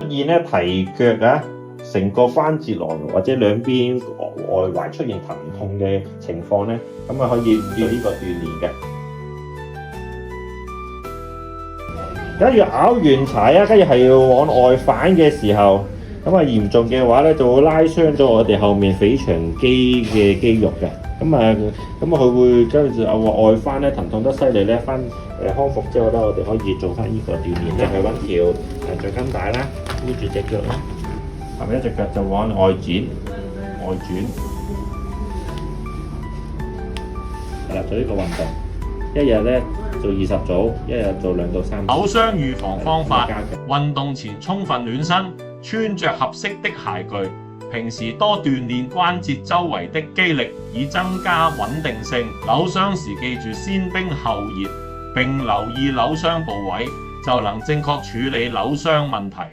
現咧提腳啊，成個關節囊或者兩邊外踝出現疼痛嘅情況咧，咁啊可以做呢個鍛鍊嘅。假如拗完柴啊，跟住係要往外反嘅時候，咁啊嚴重嘅話咧，就會拉傷咗我哋後面腓腸肌嘅肌肉嘅。咁佢會跟住外翻咧，疼痛得犀利咧，康復之後咧，我哋可以做翻呢個鍛鍊，就係揾條橡筋帶啦，箍住隻腳啦，後面一隻腳就往外轉，係啦，做呢個運動，一日咧做20組，一日做2到3組。扭傷預防方法：運動前充分暖身，穿着合適的鞋具。平時多鍛鍊關節周圍的肌力，以增加穩定性。扭傷時記住先冰後熱，並留意扭傷部位，就能正確處理扭傷問題。